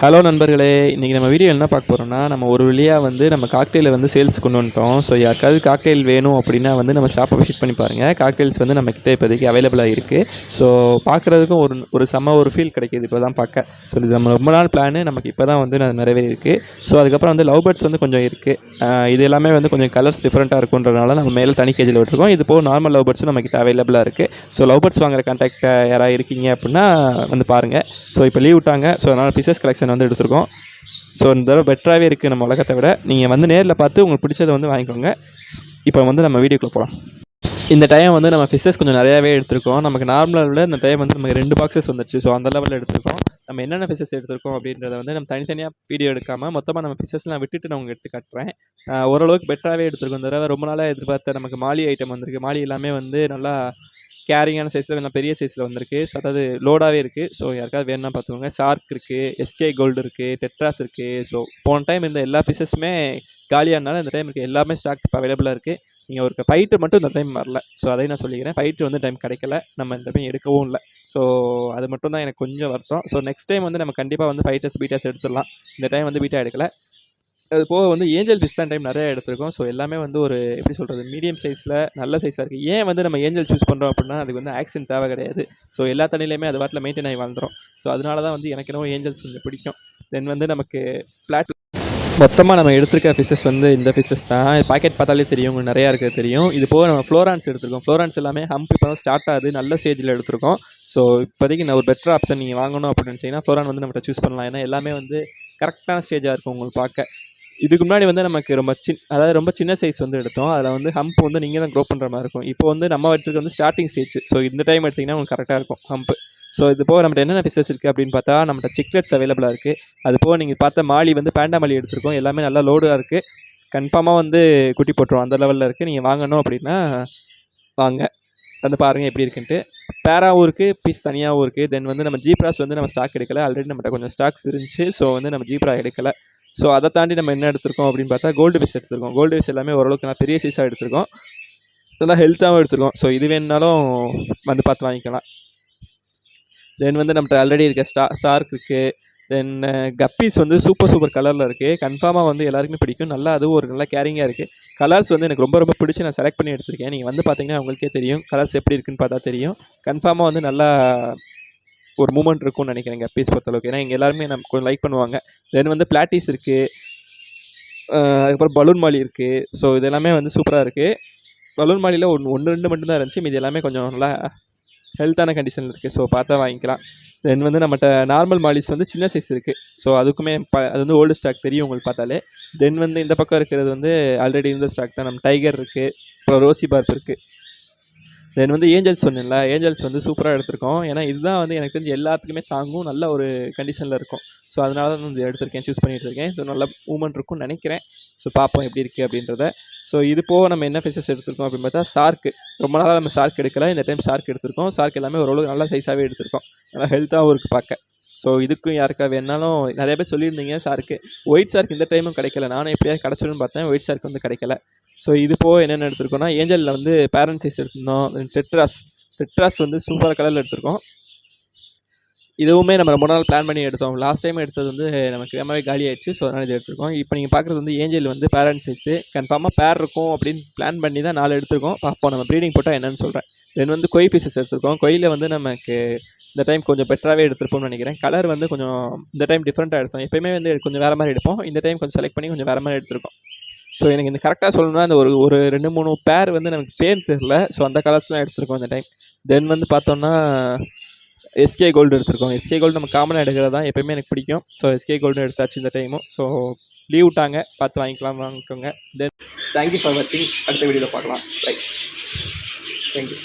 Hello நண்பர்களே, இன்றைக்கி நம்ம வீடியோ என்ன பார்க்க போகிறோம்னா, நம்ம ஒரு வழியாக நம்ம காக்டெயிலை சேல்ஸ் கொண்டு வந்துட்டோம். ஸோ யாருக்காவது காக்டெயில் வேணும் அப்படின்னா நம்ம ஷாப்பை விசிட் பண்ணி பாருங்கள். காக்டெயில்ஸ் நம்மக்கிட்ட இப்போதைக்கு அவைலபிளாக இருக்குது. ஸோ பார்க்குறதுக்கும் ஒரு செம்ம ஒரு ஃபீல் கிடைக்கிது இப்போ தான் பார்க்க. ஸோ இது நம்ம ரொம்ப நாள் பிளானு, நமக்கு இப்போ தான் அது நிறைவேறியிருக்கு. ஸோ அதுக்கப்புறம் லவ் பேர்ட்ஸ் கொஞ்சம் இருக்குது. இது எல்லாமே கொஞ்சம் கலர்ஸ் டிஃப்ரெண்ட்டாக இருக்குன்றதுனால நம்ம மேலே தனி கேஜில் விட்டுருக்கோம். இது போக நார்மல் லவ் பேர்ட்ஸும் நம்மக்கிட்ட அவைலபிளாக இருக்குது. ஸோ லவ் பேர்ட்ஸ் வாங்குற கான்டாக்ட் யாராவது இருக்கீங்க அப்படின்னா பாருங்கள். ஸோ இப்போ லீவ் விட்டாங்க. ஸோ அதனால் ஃபிஷஸ் கலெக்ஷன் எடுத்துருக்கோம். ஸோ இந்த தடவை பெட்டராகவே இருக்குது நம்ம உலகத்தை விட. நீங்கள் நேரில் பார்த்து உங்களுக்கு பிடிச்சதை வாங்கிக்கோங்க. இப்போ நம்ம வீடியோக்குள்ளே போகலாம். இந்த டைம் நம்ம ஃபிஷஸ் கொஞ்சம் நிறையாவே எடுத்திருக்கோம். நமக்கு நார்மலாக விட இந்த டைம் நமக்கு 2 பாக்ஸஸ் வந்துச்சு. ஸோ அந்த லெவலில் எடுத்திருக்கோம். நம்ம என்னென்ன ஃபிஷஸ் எடுத்திருக்கோம் அப்படின்றத நம்ம தனித்தனியாக வீடியோ எடுக்காமல் மொத்தமாக நம்ம ஃபிஷஸ்லாம் விட்டுட்டு நான் உங்களுக்கு எடுத்து காட்டுறேன். ஓரளவுக்கு பெட்டராகவே எடுத்திருக்கோம். இந்த தடவை ரொம்ப நாளாக எதிர்பார்த்த நமக்கு மாலி ஐட்டம் வந்திருக்கு. மாலி எல்லாமே நல்லா கேரிங்கான சைஸில் நல்லா பெரிய சைஸில் வந்திருக்கு. ஸோ அதாவது லோடாகவே இருக்குது. ஸோ யாருக்காவது வேணும்னா பார்த்துக்கோங்க. ஷார்க் இருக்குது, எஸ்கே கோல்டு இருக்குது, டெட்ராஸ் இருக்குது. ஸோ போன டைம் இந்த எல்லா ஃபிஷஸுமே காலியானால இந்த டைம் இருக்குது எல்லாமே ஸ்டாக் இப்போ அவைலபிளாக இருக்குது. நீங்கள் ஒரு ஃபைட்டு மட்டும் இந்த டைம் வரல. ஸோ அதையும் நான் சொல்லிக்கிறேன். ஃபைட்டு டைம் கிடைக்கல. நம்ம இந்த டைம் எடுக்கவும் இல்லை. ஸோ அது மட்டும் தான் எனக்கு கொஞ்சம் வருத்தம். ஸோ நெக்ஸ்ட் டைம் நம்ம கண்டிப்பாக ஃபைட்டர்ஸ் பீட்டாஸ் எடுத்துடலாம். இந்த டைம் பீட்டா எடுக்கலை. அது போக ஏஞ்சல் ஃபிஷ் தான் டைம் நிறையா எடுத்திருக்கோம். ஸோ எல்லாமே ஒரு எப்படி சொல்கிறது, மீடியம் சைஸில் நல்ல சைஸாக இருக்குது. ஏன் நம்ம ஏஞ்சல் சூஸ் பண்ணுறோம் அப்படின்னா அதுக்கு ஆக்சிஜன் தேவை கிடையாது. ஸோ எல்லா தண்ணியிலையுமே அது வாட்டில் மெயின்டைன் ஆகி வாழ்ந்துடும். ஸோ அதனால தான் எனக்கு என்னவோ ஏஞ்சல்ஸ் கொஞ்சம் பிடிக்கும். தென் நமக்கு பிளாட் மொத்தமாக நம்ம எடுத்துருக்க ஃபிஷஸ் இந்த ஃபிஷஸ் தான். பாக்கெட் பார்த்தாலே தெரியும், உங்களுக்கு நிறையா இருக்குது தெரியும். இது போக நம்ம ஃப்ளோரான்ஸ் எடுத்திருக்கோம். ஃப்ளோரான்ஸ் எல்லாமே ஹம்ப் இப்போ தான் ஸ்டார்ட் ஆகுது. நல்ல ஸ்டேஜில் எடுத்திருக்கோம். ஸோ இப்போதைக்கு நான் ஒரு பெட்டர் ஆப்ஷன் நீங்கள் வாங்கணும் அப்படின்னு நினச்சிங்கன்னா ஃப்ளோரான் நம்மகிட்ட சூஸ் பண்ணலாம். ஏன்னா எல்லாமே கரெக்டான ஸ்டேஜாக இருக்கும் உங்களுக்கு பார்க்க. இதுக்கு முன்னாடி நமக்கு ரொம்ப சின்ன சைஸ் எடுத்தோம். அதில் ஹம்ப் நீங்கள் தான் க்ரோ பண்ணுற மாதிரி இருக்கும். இப்போ நம்ம எடுத்துருக்கு ஸ்டார்டிங் ஸ்டேஜ். ஸோ இந்த டைம் எடுத்திங்கன்னா உங்களுக்கு கரெக்டாக இருக்கும் ஹம்ப். ஸோ இது போக நம்மகிட்ட என்னென்ன ஃபிஷஸ் இருக்குது அப்படின்னு பார்த்தா நம்மகிட்ட சிக்லெட்ஸ் அவைலபிளாக இருக்குது. அது போக நீங்கள் பார்த்த மாலி பேண்டா மாலி எடுத்திருக்கோம். எல்லாமே நல்லா லோடாக இருக்குது. கன்ஃபார்மாக குட்டி போட்டுரும் அந்த லெவலில் இருக்குது. நீங்கள் வாங்கணும் அப்படின்னா வாங்க பாருங்கள் எப்படி இருக்குன்ட்டு. பேராவும் இருக்குது, பீஸ் தனியாகவும் இருக்குது. தென் நம்ம ஜீப்ராஸ் நம்ம ஸ்டாக் எடுக்கலை. ஆல்ரெடி நம்மகிட்ட கொஞ்சம் ஸ்டாக்ஸ் இருந்துச்சு. ஸோ நம்ம ஜீப்ரா எடுக்கலை. ஸோ அதை தாண்டி நம்ம என்ன எடுத்திருக்கோம் அப்படின்னு பார்த்தா கோல்டு ஃபிஷ் எடுத்திருக்கோம். கோல்டு ஃபிஷ் எல்லாமே ஓரளவுக்கு நான் பெரிய சைஸாக எடுத்திருக்கோம். நல்லா ஹெல்த்தாகவும் எடுத்திருக்கோம். ஸோ இது வேணுனாலும் பார்த்து வாங்கிக்கலாம். தென் நம்மகிட்ட ஆல்ரெடி இருக்க ஷார்க் இருக்குது. தென் கப்பீஸ் சூப்பர் கலரில் இருக்குது. கன்ஃபார்மாக எல்லாருக்குமே பிடிக்கும். நல்லா அதுவும் ஒரு நல்லா கேரிங்காக இருக்குது. கலர்ஸ் எனக்கு ரொம்ப பிடிச்சி நான் செலக்ட் பண்ணி எடுத்திருக்கேன். நீங்கள் பார்த்தீங்கன்னா உங்களுக்கே தெரியும் கலர்ஸ் எப்படி இருக்குன்னு பார்த்தா தெரியும். கன்ஃபார்மாக நல்லா ஒரு மூமெண்ட் இருக்கும்னு நினைக்கிறேன் கப்பீஸ் பொறுத்தளவுக்கு. ஏன்னா இங்கே எல்லாருமே நம்ம கொஞ்சம் லைக் பண்ணுவாங்க. தென் பிளாட்டிஸ் இருக்குது. அதுக்கப்புறம் பலூன் மாலி இருக்குது. ஸோ இது எல்லாமே சூப்பராக இருக்குது. பலூன் மாலியில் ஒன்று 2 மட்டும்தான் இருந்துச்சு. இது எல்லாமே கொஞ்சம் நல்லா ஹெல்த்தான கண்டிஷனில் இருக்குது. ஸோ பார்த்தா வாங்கிக்கலாம். தென் நம்மகிட்ட நார்மல் மாலிஸ் சின்ன சைஸ் இருக்குது. ஸோ அதுக்குமே அது ஓல்டு ஸ்டாக் தெரியும் உங்களுக்கு பார்த்தாலே. தென் இந்த பக்கம் இருக்கிறது ஆல்ரெடி இருந்த ஸ்டாக் தான். நம்ம டைகர் இருக்குது. அப்புறம் ரோசி பார்ப் இருக்குது. தென் ஏஞ்சல்ஸ் சொன்னேன்ல, ஏஞ்சல்ஸ் சூப்பராக எடுத்திருக்கோம். ஏன்னா இதுதான் எனக்கு தெரிஞ்சு எல்லாத்துக்குமே தாங்கும், நல்ல ஒரு கண்டிஷனில் இருக்கும். ஸோ அதனால தான் இது எடுத்திருக்கேன், சூஸ் பண்ணிகிட்டு இருக்கேன். ஸோ நல்ல மூமெண்ட் இருக்கும்னு நினைக்கிறேன். ஸோ பார்ப்போம் எப்படி இருக்குது அப்படின்றத. ஸோ இது போக நம்ம என்ன ஃபிஷஸ் எடுத்திருக்கோம் அப்படின்னு பார்த்தா ஷார்க்கு. ரொம்ப நாளாக நம்ம ஷார்க் எடுக்கலை. இந்த டைம் ஷார்க் எடுத்திருக்கோம். ஷார்க் எல்லாமே ஓரளவுக்கு நல்ல சைஸாகவே எடுத்திருக்கோம். நல்லா ஹெல்த்தாகவும் இருக்குது பார்க்க. ஸோ இதுக்கும் யாருக்கா வேணாலும் நிறைய பேர் சொல்லியிருந்தீங்க ஷார்க்கு. ஒயிட் ஷார்க் இந்த டைமும் கிடைக்கல. நானும் எப்படியாவது கிடச்சிடும்னு பார்த்தேன். ஒயிட் ஷார்க் கிடைக்கல. ஸோ இது போக என்னென்ன எடுத்திருக்கோம்னா ஏஞ்சலில் பேரண்ட் சைஸ் எடுத்திருந்தோம். டெட்ராஸ் சூப்பர் கலரில் எடுத்திருக்கோம். இதுவுமே நம்ம ரொம்ப நாள் பிளான் பண்ணி எடுத்தோம். லாஸ்ட் டைம் எடுத்தது நமக்கு வேகமாகவே காலி ஆயிடுச்சு. ஸோ அதனால் இது எடுத்திருக்கோம். இப்போ நீங்கள் பார்க்குறது ஏஞ்சல் பேரண்ட் சைஸு. கன்ஃபார்மாக பேர் இருக்கும் அப்படின்னு பிளான் பண்ணி தான் 4 எடுத்திருக்கோம். பார்ப்போம் நம்ம ப்ரீடிங் போட்டால் என்னென்னு சொல்கிறேன். தென் கொய் ஃபிஷஸ் எடுத்திருக்கோம். கொயில நமக்கு இந்த டைம் கொஞ்சம் பெட்டராகவே எடுத்திருப்போம்னு நினைக்கிறேன். கலர் கொஞ்சம் இந்த டைம் டிஃப்ரெண்ட்டாக எடுத்தோம். எப்போயுமே கொஞ்சம் வேறு மாதிரி எடுப்போம். இந்த டைம் கொஞ்சம் செலக்ட் பண்ணி கொஞ்சம் வேறு மாதிரி எடுத்திருக்கோம். ஸோ எனக்கு இந்த கரெக்டாக சொல்லணும்னா இந்த ஒரு 2-3 பேர் நமக்கு பேர் தெரில. ஸோ அந்த கலர்ஸ்லாம் எடுத்திருக்கோம் இந்த டைம். தென் பார்த்தோம்னா எஸ்கே கோல்டு எடுத்திருக்கோம். எஸ்கே கோல்டு நம்ம காமனாக எடுக்கிறது தான் எப்போயுமே எனக்கு பிடிக்கும். ஸோ எஸ்கே கோல்டு எடுத்தாச்சு இந்த டைமும். ஸோ லீவ் விட்டாங்க, பார்த்து வாங்கிக்கோங்க. தென் தேங்க்யூ ஃபார் வாட்சிங். அடுத்த வீடியோவில் பார்க்கலாம். Right, thank you.